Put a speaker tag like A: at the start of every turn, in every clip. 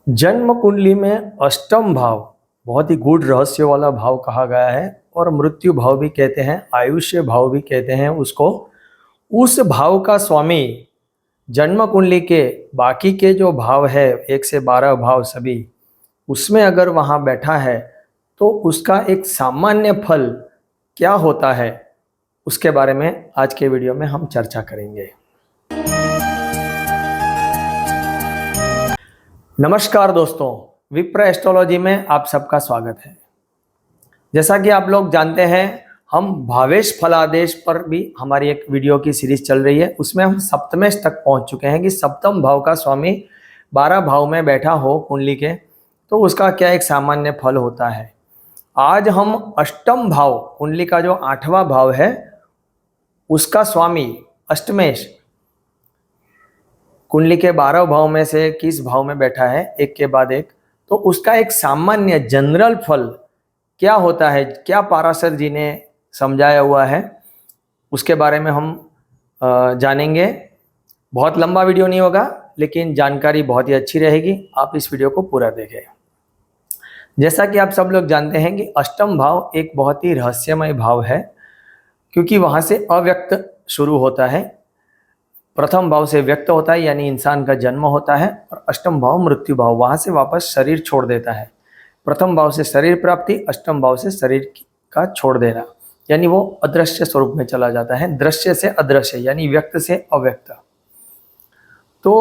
A: जन्म कुंडली में अष्टम भाव बहुत ही गूढ़ रहस्य वाला भाव कहा गया है और मृत्यु भाव भी कहते हैं, आयुष्य भाव भी कहते हैं उसको। उस भाव का स्वामी जन्म कुंडली के बाकी के जो भाव है 1 से 12 भाव सभी, उसमें अगर वहाँ बैठा है तो उसका एक सामान्य फल क्या होता है, उसके बारे में आज के वीडियो में हम चर्चा करेंगे। नमस्कार दोस्तों, विप्र एस्ट्रोलॉजी में आप सबका स्वागत है। जैसा कि आप लोग जानते हैं, हम भावेश फलादेश पर भी हमारी एक वीडियो की सीरीज चल रही है। उसमें हम सप्तमेश तक पहुंच चुके हैं कि सप्तम भाव का स्वामी 12 भाव में बैठा हो कुंडली के तो उसका क्या एक सामान्य फल होता है। आज हम अष्टम भाव, कुंडली का जो 8वां भाव है, उसका स्वामी अष्टमेश कुंडली के 12 भाव में से किस भाव में बैठा है एक के बाद एक, तो उसका एक सामान्य जनरल फल क्या होता है, क्या पाराशर जी ने समझाया हुआ है, उसके बारे में हम जानेंगे। बहुत लंबा वीडियो नहीं होगा लेकिन जानकारी बहुत ही अच्छी रहेगी, आप इस वीडियो को पूरा देखें। जैसा कि आप सब लोग जानते हैं कि अष्टम भाव एक बहुत ही रहस्यमय भाव है, क्योंकि वहाँ से अव्यक्त शुरू होता है। प्रथम भाव से व्यक्त होता है यानी इंसान का जन्म होता है, और अष्टम भाव मृत्यु भाव, वहाँ से वापस शरीर छोड़ देता है। प्रथम भाव से शरीर प्राप्ति, अष्टम भाव से शरीर का छोड़ देना, यानी वो अदृश्य स्वरूप में चला जाता है। दृश्य से अदृश्य यानी व्यक्त से अव्यक्त। तो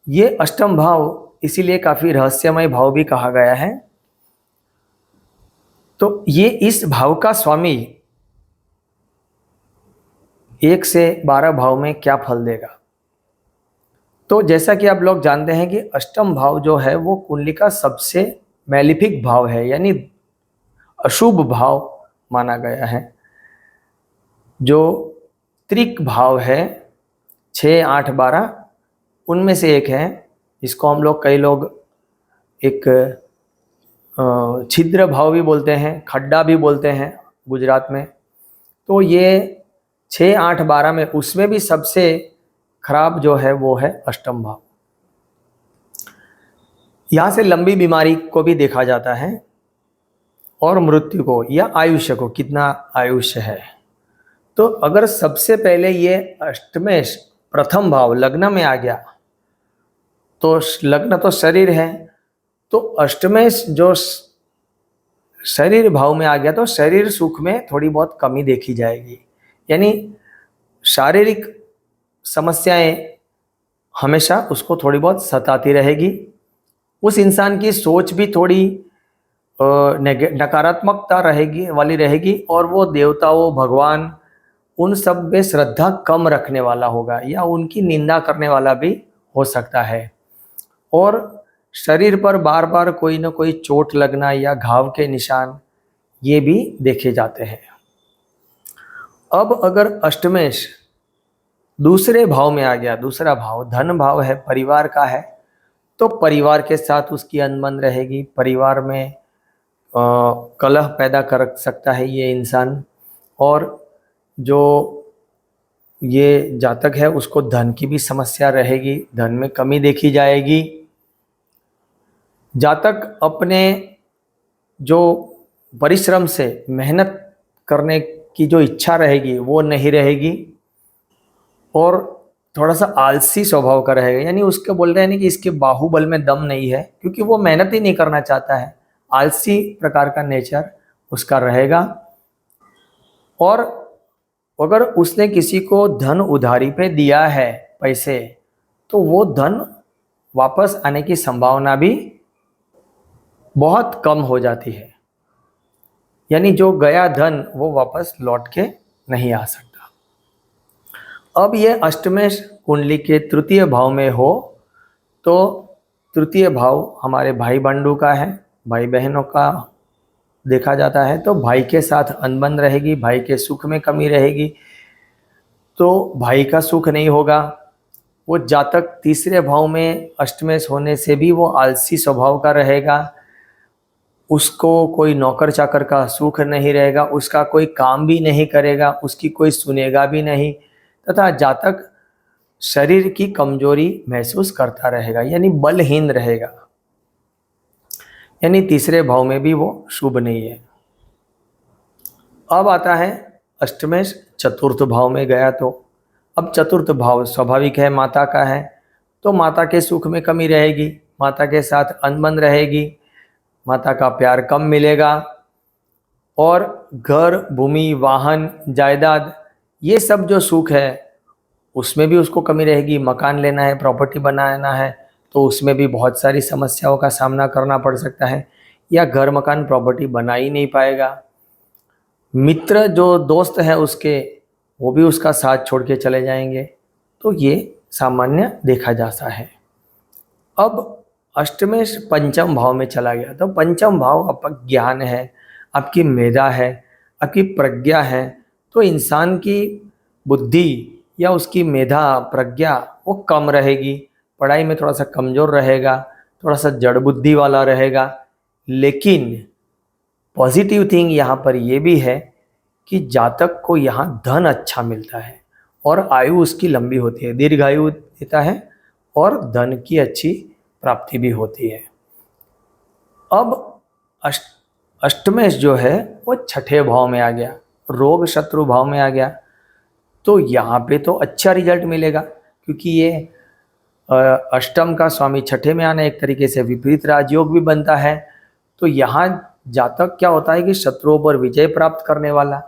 A: ये अष्टम भाव इसीलिए काफी रहस्यमय भाव भी कहा गया है। तो ये इस भाव का स्वामी 1 से 12 भाव में क्या फल देगा। तो जैसा कि आप लोग जानते हैं कि अष्टम भाव जो है वो कुंडली का सबसे मैलिफिक भाव है, यानी अशुभ भाव माना गया है। जो त्रिक भाव है 6, 8, 12, उनमें से एक है। इसको हम लोग, कई लोग एक छिद्र भाव भी बोलते हैं, खड्डा भी बोलते हैं गुजरात में। तो ये 6, 8, 12 में उसमें भी सबसे खराब जो है वो है अष्टम भाव। यहाँ से लंबी बीमारी को भी देखा जाता है और मृत्यु को या आयुष्य को, कितना आयुष्य है। तो अगर सबसे पहले ये अष्टमेश प्रथम भाव लग्न में आ गया, तो लग्न तो शरीर है, तो अष्टमेश जो शरीर भाव में आ गया तो शरीर सुख में थोड़ी बहुत कमी देखी जाएगी, यानी शारीरिक समस्याएं हमेशा उसको थोड़ी बहुत सताती रहेगी। उस इंसान की सोच भी थोड़ी नकारात्मकता रहेगी और वो देवताओं, भगवान, उन सब में श्रद्धा कम रखने वाला होगा या उनकी निंदा करने वाला भी हो सकता है। और शरीर पर बार बार कोई ना कोई चोट लगना या घाव के निशान ये भी देखे जाते हैं। अब अगर अष्टमेश दूसरे भाव में आ गया, दूसरा भाव धन भाव है, परिवार का है, तो परिवार के साथ उसकी अनबन रहेगी। परिवार में कलह पैदा कर सकता है ये इंसान। और जो ये जातक है उसको धन की भी समस्या रहेगी, धन में कमी देखी जाएगी। जातक अपने जो परिश्रम से मेहनत करने की जो इच्छा रहेगी वो नहीं रहेगी, और थोड़ा सा आलसी स्वभाव का रहेगा, यानी उसके बोल रहे हैं कि इसके बाहुबल में दम नहीं है, क्योंकि वो मेहनत ही नहीं करना चाहता है। आलसी प्रकार का नेचर उसका रहेगा। और अगर उसने किसी को धन उधारी पे दिया है पैसे, तो वो धन वापस आने की संभावना भी बहुत कम हो जाती है, यानी जो गया धन वो वापस लौट के नहीं आ सकता। अब ये अष्टमेश कुंडली के तृतीय भाव में हो, तो तृतीय भाव हमारे भाई बंधु का है, भाई बहनों का देखा जाता है। तो भाई के साथ अनबन रहेगी, भाई के सुख में कमी रहेगी, तो भाई का सुख नहीं होगा। वो जातक तीसरे भाव में अष्टमेश होने से भी वो आलसी स्वभाव का रहेगा, उसको कोई नौकर चाकर का सुख नहीं रहेगा, उसका कोई काम भी नहीं करेगा, उसकी कोई सुनेगा भी नहीं, तथा जातक शरीर की कमजोरी महसूस करता रहेगा, यानी बलहीन रहेगा, यानी तीसरे भाव में भी वो शुभ नहीं है। अब आता है अष्टमेश चतुर्थ भाव में गया, तो अब चतुर्थ भाव स्वाभाविक है माता का है, तो माता के सुख में कमी रहेगी, माता के साथ अनबन रहेगी, माता का प्यार कम मिलेगा, और घर भूमि वाहन जायदाद ये सब जो सुख है उसमें भी उसको कमी रहेगी। मकान लेना है, प्रॉपर्टी बनाना है, तो उसमें भी बहुत सारी समस्याओं का सामना करना पड़ सकता है, या घर मकान प्रॉपर्टी बना ही नहीं पाएगा। मित्र जो दोस्त है उसके, वो भी उसका साथ छोड़ के चले जाएंगे, तो ये सामान्य देखा जाता है। अब अष्टमेश पंचम भाव में चला गया, तो पंचम भाव आपका ज्ञान है, आपकी मेधा है, आपकी प्रज्ञा है, तो इंसान की बुद्धि या उसकी मेधा प्रज्ञा वो कम रहेगी, पढ़ाई में थोड़ा सा कमज़ोर रहेगा, थोड़ा सा जड़ बुद्धि वाला रहेगा। लेकिन पॉजिटिव थिंग यहाँ पर ये भी है कि जातक को यहाँ धन अच्छा मिलता है और आयु उसकी लंबी होती है, दीर्घायु देता है और धन की अच्छी प्राप्ति भी होती है। अब अष्टमेश जो है वो छठे भाव में आ गया, रोग शत्रु भाव में आ गया, तो यहाँ पे तो अच्छा रिजल्ट मिलेगा, क्योंकि ये अष्टम का स्वामी छठे में आना एक तरीके से विपरीत राजयोग भी बनता है। तो यहाँ जातक क्या होता है कि शत्रुओं पर विजय प्राप्त करने वाला,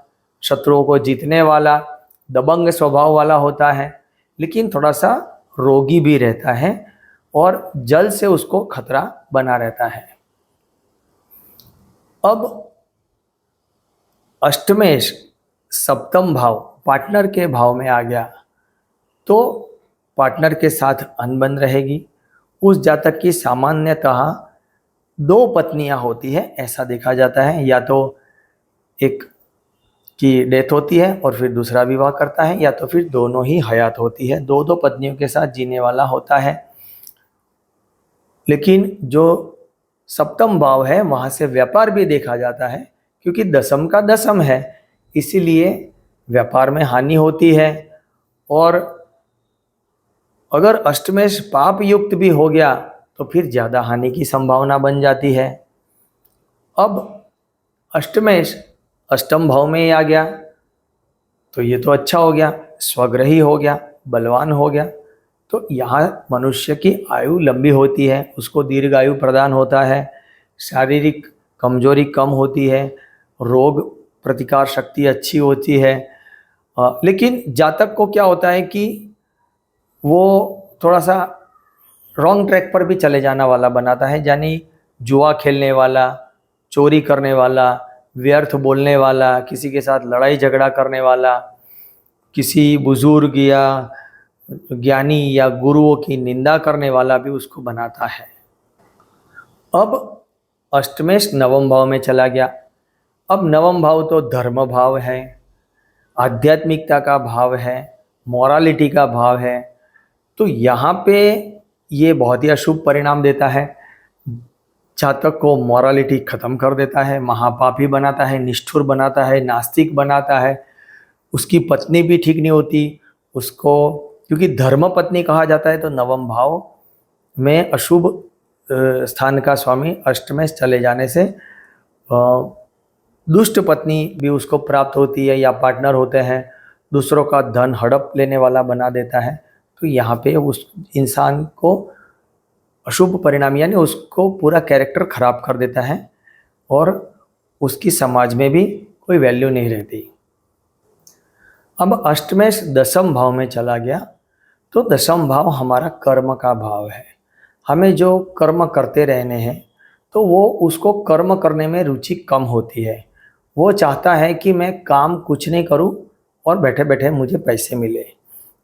A: शत्रुओं को जीतने वाला, दबंग स्वभाव वाला होता है, लेकिन थोड़ा सा रोगी भी रहता है और जल से उसको खतरा बना रहता है। अब अष्टमेश सप्तम भाव पार्टनर के भाव में आ गया, तो पार्टनर के साथ अनबन रहेगी। उस जातक की सामान्यतः दो पत्नियां होती है, ऐसा देखा जाता है, या तो एक की डेथ होती है और फिर दूसरा विवाह करता है, या तो फिर दोनों ही हयात होती है, दो दो पत्नियों के साथ जीने वाला होता है। लेकिन जो सप्तम भाव है वहाँ से व्यापार भी देखा जाता है, क्योंकि दसम का दसम है, इसीलिए व्यापार में हानि होती है। और अगर अष्टमेश पाप युक्त भी हो गया तो फिर ज़्यादा हानि की संभावना बन जाती है। अब अष्टमेश अष्टम भाव में ही आ गया, तो ये तो अच्छा हो गया, स्वग्रही हो गया, बलवान हो गया, तो यहाँ मनुष्य की आयु लंबी होती है, उसको दीर्घायु प्रदान होता है, शारीरिक कमजोरी कम होती है, रोग प्रतिकार शक्ति अच्छी होती है। लेकिन जातक को क्या होता है कि वो थोड़ा सा रॉन्ग ट्रैक पर भी चले जाना वाला बनाता है, यानी जुआ खेलने वाला, चोरी करने वाला, व्यर्थ बोलने वाला, किसी के साथ लड़ाई झगड़ा करने वाला, किसी बुजुर्ग या ज्ञानी या गुरुओं की निंदा करने वाला भी उसको बनाता है। अब अष्टमेश नवम भाव में चला गया। अब नवम भाव तो धर्म भाव है, आध्यात्मिकता का भाव है, मॉरालिटी का भाव है, तो यहाँ पे ये बहुत ही अशुभ परिणाम देता है। जातक को मॉरालिटी खत्म कर देता है, महापापी बनाता है, निष्ठुर बनाता है, नास्तिक बनाता है। उसकी पत्नी भी ठीक नहीं होती उसको, क्योंकि धर्म पत्नी कहा जाता है, तो नवम भाव में अशुभ स्थान का स्वामी अष्टमेश चले जाने से दुष्ट पत्नी भी उसको प्राप्त होती है, या पार्टनर होते हैं, दूसरों का धन हड़प लेने वाला बना देता है। तो यहाँ पे उस इंसान को अशुभ परिणाम, यानी उसको पूरा कैरेक्टर खराब कर देता है और उसकी समाज में भी कोई वैल्यू नहीं रहती। अब अष्टमेश दसम भाव में चला गया, तो दसम भाव हमारा कर्म का भाव है। हमें जो कर्म करते रहने हैं, तो वो उसको कर्म करने में रुचि कम होती है। वो चाहता है कि मैं काम कुछ नहीं करूं और बैठे बैठे मुझे पैसे मिले,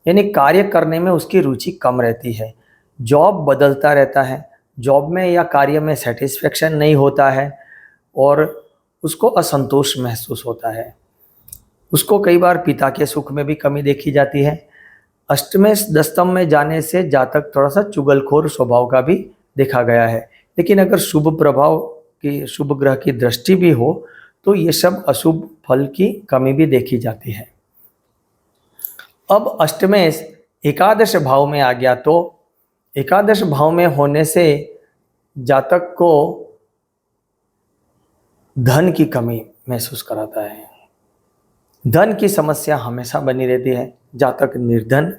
A: यानी कार्य करने में उसकी रुचि कम रहती है। जॉब बदलता रहता है, जॉब में या कार्य में सेटिस्फेक्शन नहीं होता है और उसको असंतोष महसूस होता है। उसको कई बार पिता के सुख में भी कमी देखी जाती है। अष्टमेश दसम में जाने से जातक थोड़ा सा चुगलखोर स्वभाव का भी देखा गया है, लेकिन अगर शुभ प्रभाव की, शुभ ग्रह की दृष्टि भी हो, तो ये सब अशुभ फल की कमी भी देखी जाती है। अब अष्टमेश एकादश भाव में आ गया तो एकादश भाव में होने से जातक को धन की कमी महसूस कराता है। धन की समस्या हमेशा बनी रहती है। जातक निर्धन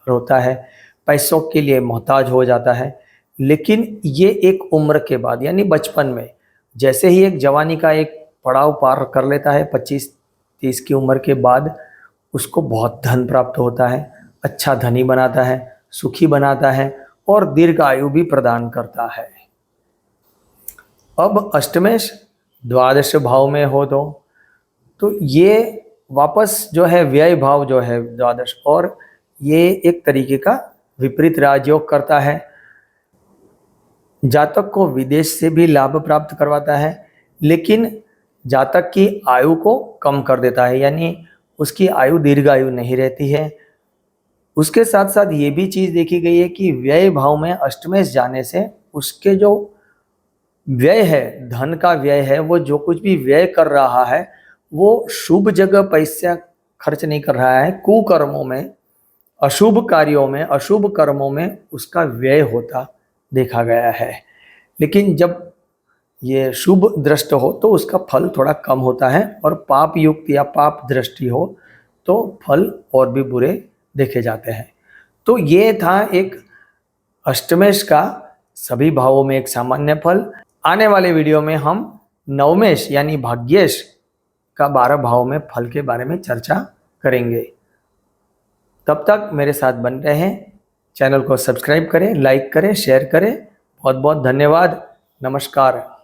A: होता है, पैसों के लिए मोहताज हो जाता है। लेकिन ये एक उम्र के बाद यानी बचपन में, जैसे ही एक जवानी का एक पड़ाव पार कर लेता है 25-30 की उम्र के बाद, उसको बहुत धन प्राप्त होता है, अच्छा धनी बनाता है, सुखी बनाता है और दीर्घ आयु भी प्रदान करता है। अब अष्टमेश द्वादश भाव में हो तो ये वापस जो है व्यय भाव जो है द्वादश, और ये एक तरीके का विपरीत राजयोग करता है। जातक को विदेश से भी लाभ प्राप्त करवाता है, लेकिन जातक की आयु को कम कर देता है, यानी उसकी आयु दीर्घायु नहीं रहती है। उसके साथ साथ ये भी चीज़ देखी गई है कि व्यय भाव में अष्टमेश जाने से उसके जो व्यय है, धन का व्यय है, वो जो कुछ भी व्यय कर रहा है वो शुभ जगह पैसा खर्च नहीं कर रहा है, कुकर्मों में, अशुभ कार्यों में, अशुभ कर्मों में उसका व्यय होता देखा गया है। लेकिन जब ये शुभ दृष्ट हो तो उसका फल थोड़ा कम होता है, और पाप युक्त या पाप दृष्टि हो तो फल और भी बुरे देखे जाते हैं। तो ये था एक अष्टमेश का सभी भावों में एक सामान्य फल। आने वाले वीडियो में हम नवमेश यानी भाग्येश का 12 भाव में फल के बारे में चर्चा करेंगे। तब तक मेरे साथ बन रहे हैं। चैनल को सब्सक्राइब करें, लाइक करें, शेयर करें। बहुत बहुत धन्यवाद। नमस्कार।